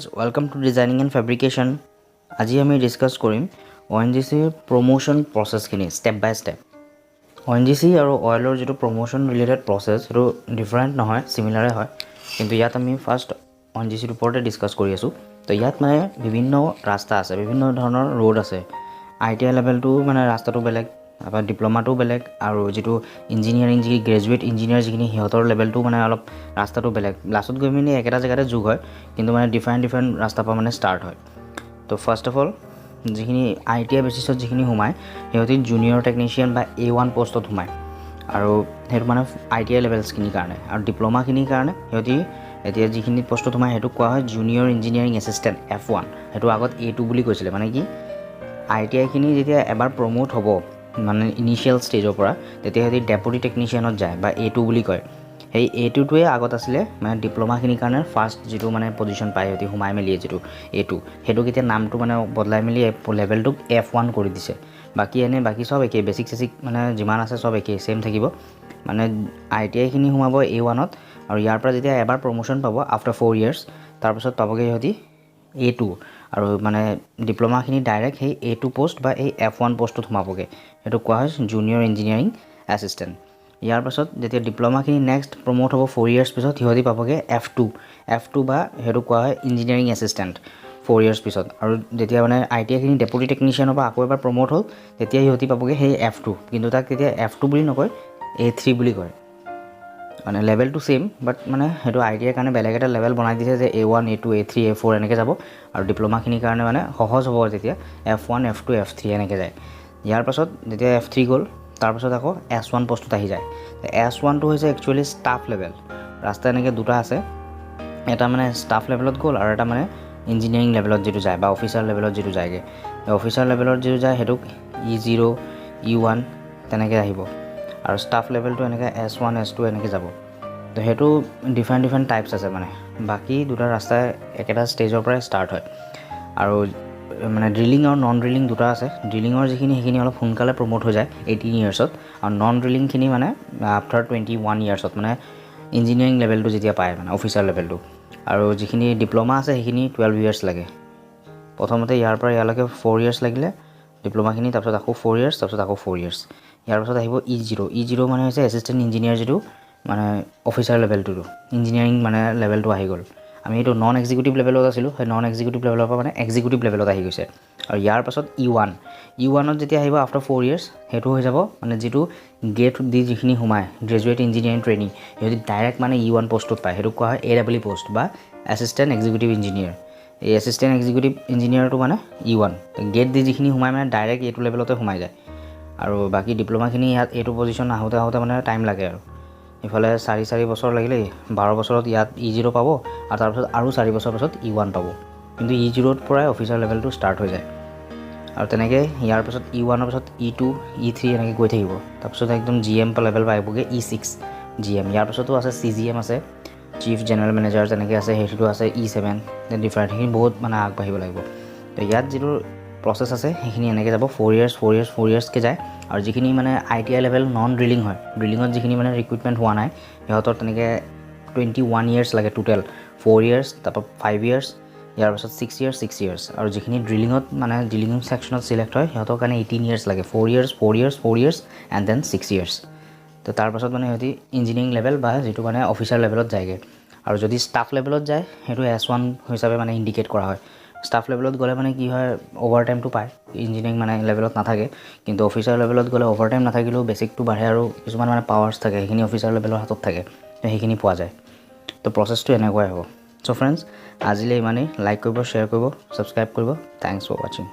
friends, welcome to Designing and Fabrication. আজি আমি discuss কৰিম ONGC প্ৰমোশন প্ৰসেছখিনি স্টেপ বাই step. ONGC আৰু অইলৰ যেটো প্ৰমোশন ৰিলেটেড প্ৰসেছ হেতু ডিফাৰেন্ট নহয়, সিমিলাৰে হয়, কিন্তু ইয়াত আমি ফাৰ্স্ট ONGC ৰ ওপৰতে ডিসকাস কৰি আছো। তো ইয়াত মানে বিভিন্ন ৰাস্তা আছে, বিভিন্ন ধৰণৰ ৰোড আছে। ITI লেভেলটো মানে ৰাস্তাটো বেলেগ, আবাৰ ডিপ্লোমাটো বেলেগ, আৰু যেটো ইঞ্জিনিয়াৰিং যি গ্ৰেজুৱেট ইঞ্জিনিয়াৰ যিখিনি হিহঁতৰ লেভেলটো মানে অলপ ৰাস্তাটো বেলেগ। লাষ্টত গৈ মানে একেটা জেগাতে যোগ হয়, কিন্তু মানে ডিফাৰেন্ট ৰাস্তা পৰা মানে ষ্টাৰ্ট হয়। তো ফাৰ্স্ট অফ অল যিখিনি ITI বেচিছত যিখিনি সোমায় সিহঁতি জুনিয়ৰ টেকনিচিয়ান বা A1 পোষ্টত সোমায়, আৰু সেইটো মানে ITI লেভেলছখিনিৰ কাৰণে। আৰু ডিপ্লোমাখিনিৰ কাৰণে সিহঁতি এতিয়া যিখিনি পোষ্টত সোমায় সেইটো কোৱা হয় জুনিয়ৰ ইঞ্জিনিয়াৰিং এছিষ্টেণ্ট F1। সেইটো আগত A2 বুলি কৈছিলে, মানে কি ITI খিনি যেতিয়া এবাৰ প্ৰমোট হ'ব মানে ইনিশিয়েল ষ্টেজৰ পৰা, তেতিয়া সিহঁতি ডেপুটি টেকনিচিয়ানত যায় বা A2 বুলি কয়। সেই A2টোৱে আগত আছিলে মানে ডিপ্লোমাখিনিৰ কাৰণে ফাৰ্ষ্ট যিটো মানে পজিশ্যন পায় সিহঁতি সোমাই মেলিয়ে যিটো A2, সেইটোক এতিয়া নামটো মানে বদলাই মেলি লেভেলটোক F1 কৰি দিছে। বাকী সব একেই, বেছিক মানে যিমান আছে সব একেই, সেম থাকিব। মানে ITI খিনি সোমাব A1ত, আৰু ইয়াৰ পৰা যেতিয়া এবাৰ প্ৰমোশ্যন পাব আফটাৰ 4 ইয়াৰ্ছ, তাৰপিছত পাবগৈ সিহঁতি A2, আৰু মানে ডিপ্লোমাখিনি ডাইৰেক্ট সেই A2 পোষ্ট বা এই F1 পোষ্টত সোমাবগৈ। সেইটো কোৱা হয় জুনিয়ৰ ইঞ্জিনিয়াৰিং এছিষ্টেণ্ট। ইয়াৰ পাছত যেতিয়া ডিপ্লোমাখিনি নেক্সট প্ৰমোট হ'ব 4 ইয়াৰ্ছ পিছত, সিহঁতি পাবগৈ F2 বা সেইটো কোৱা হয় ইঞ্জিনিয়াৰিং এছিষ্টেণ্ট 4 ইয়াৰ্ছ পিছত। আৰু যেতিয়া মানে ITI খিনি ডেপুটি টেকনিচিয়ানৰ পৰা আকৌ এবাৰ প্ৰমোট হ'ল, তেতিয়া সিহঁতি পাবগৈ সেই F2, কিন্তু তাক তেতিয়া F2 বুলি নকয়, A3 বুলি কয়। মানে লেভেলটো সেম, বাট মানে সেইটো ITI কাৰণে বেলেগ এটা লেভেল বনাই দিছে যে A1, A2, A3, A4 এনেকৈ যাব, আৰু ডিপ্লোমাখিনিৰ কাৰণে মানে সহজ হ'ব তেতিয়া F1, F2, F3 এনেকৈ যায়। ইয়াৰ পাছত যেতিয়া F3 গ'ল, তাৰপাছত আকৌ S1 পোষ্টত আহি যায়। S1টো হৈছে একচুৱেলি ষ্টাফ লেভেল। ৰাস্তা এনেকৈ দুটা আছে, এটা মানে ষ্টাফ লেভেলত গ'ল, আৰু এটা মানে ইঞ্জিনিয়াৰিং লেভেলত যিটো যায় বা অফিচাৰ লেভেলত যিটো যায়গৈ। অফিচাৰ লেভেলত যিটো যায় সেইটোক E0, E1 তেনেকৈ আহিব, আৰু ষ্টাফ লেভেলটো এনেকৈ S1, S2 এনেকৈ যাব। তো সেইটো ডিফাৰেণ্ট টাইপছ আছে। মানে বাকী দুটা ৰাস্তাই একেটা ষ্টেজৰ পৰাই ষ্টাৰ্ট হয়। আৰু মানে ড্ৰিলিং আৰু নন ড্ৰিলিং দুটা আছে। ড্ৰিলিঙৰ যিখিনি সেইখিনি অলপ সোনকালে প্ৰমোট হৈ যায় 18 ইয়াৰ্ছত, আৰু নন ড্ৰিলিংখিনি মানে আফটাৰ 21 ইয়াৰ্ছত, মানে ইঞ্জিনিয়াৰিং লেভেলটো যেতিয়া পায় মানে অফিচাৰ লেভেলটো। আৰু যিখিনি ডিপ্ল'মা আছে সেইখিনি 12 ইয়াৰ্ছ লাগে। প্ৰথমতে ইয়াৰ পৰা ইয়ালৈকে 4 ইয়াৰ্ছ লাগিলে ডিপ্ল'মাখিনি, তাৰপিছত আকৌ 4 ইয়াৰ্ছ, তাৰপিছত আকৌ 4 ইয়াৰ্ছ। ইয়াৰ পাছত আহিব E0 মানে হৈছে এছিষ্টেণ্ট ইঞ্জিনিয়াৰ, যিটো মানে অফিচাৰ লেভেলটো ইঞ্জিনিয়াৰিং মানে লেভেলটো আহি গ'ল। আমি এইটো নন এক্সিকিউটিভ লেভেলত আছিলোঁ, সেই নন এক্সিকিউটিভ লেভেলৰ পৰা মানে এক্সিকিউটিভ লেভেলত আহি গৈছে। আৰু ইয়াৰ পাছত E1ত যেতিয়া আহিব আফটাৰ 4 ইয়াৰ্ছ, সেইটো হৈ যাব মানে যিটো গেট দি যিখিনি সোমায় গ্ৰেজুৱেট ইঞ্জিনিয়াৰিং ট্ৰেইনিং, সিহঁতি ডাইৰেক্ট মানে E1 পোষ্টত পায়। সেইটো কোৱা হয় AW পোষ্ট বা এছিষ্টেণ্ট এক্সিকিউটিভ ইঞ্জিনিয়াৰ। এই এছিষ্টেণ্ট এক্সিকিউটিভ ইঞ্জিনিয়াৰটো মানে E1। গেট দি যিখিনি সোমায় মানে ডাইৰেক্ট এইটো লেভেলতে সোমাই যায়। আৰু বাকী ডিপ্ল'মাখিনি ইয়াত এইটো পজিশ্যন আহোঁতে মানে টাইম লাগে। আৰু ইফালে 4 বছৰ লাগিলে 12 বছৰত ইয়াত E0 পাব, আৰু তাৰপিছত আৰু 4 বছৰ পাছত E1 পাব। কিন্তু E0ৰ পৰাই অফিচাৰ লেভেলটো ষ্টাৰ্ট হৈ যায়। আৰু তেনেকৈ ইয়াৰ পাছত E1ৰ পাছত E2, E3 এনেকৈ গৈ থাকিব। তাৰপিছত একদম GM লেভেল পাইবগৈ E6 GM। ইয়াৰ পাছতো আছে CGM আছে, চিফ জেনেৰেল মেনেজাৰ তেনেকৈ আছে, সেইটো আছে E7। ডিফাৰেণ্ট সেইখিনি বহুত মানে আগবাঢ়িব লাগিব। তো ইয়াত যিটো প্ৰচেছ আছে সেইখিনি এনেকৈ যাব 4 ইয়াৰ্ছকৈ যায়। আৰু যিখিনি মানে ITI লেভেল নন ড্ৰিলিং হয়, ড্ৰিলিঙত যিখিনি মানে ৰিক্ৰুইটমেণ্ট হোৱা নাই, সিহঁতৰ তেনেকৈ 21 ইয়াৰ্ছ লাগে টোটেল। 4 ইয়াৰ্ছ, তাৰপৰা 5 ইয়াৰ্ছ, ইয়াৰ পাছত 6 ইয়াৰ্ছ, আৰু যিখিনি ড্ৰিলিঙত মানে ড্ৰিলিং ছেকশ্যনত চিলেক্ট হয় সিহঁতৰ কাৰণে 18 ইয়াৰ্ছ লাগে। 4 ইয়াৰ্ছ এণ্ড দেন 6 ইয়াৰ্ছ। তো তাৰপাছত মানে সিহঁতি ইঞ্জিনিয়াৰিং লেভেল বা যিটো মানে অফিচাৰ লেভেলত যায়গৈ। আৰু যদি ষ্টাফ লেভেলত যায় সেইটো S1 হিচাপে মানে ইণ্ডিকেট কৰা হয়। ষ্টাফ লেভেলত গ'লে মানে কি হয়, অভাৰ টাইমটো পায়, ইঞ্জিনিয়াৰিং মানে লেভেলত নাথাকে। কিন্তু অফিচাৰ লেভেলত গ'লে অভাৰ টাইম নাথাকিলেও বেছিকটো বাঢ়ে, আৰু কিছুমান মানে পাৱাৰ্ছ থাকে সেইখিনি অফিচাৰ লেভেলৰ হাতত থাকে, তো সেইখিনি পোৱা যায়। তো প্ৰচেছটো এনেকুৱাই হ'ব। চ' ফ্ৰেণ্ডছ, আজিলৈ ইমানেই। লাইক কৰিব, শ্বেয়াৰ কৰিব, ছাবস্ক্ৰাইব কৰিব। থেংকছ ফৰ ৱাচিং।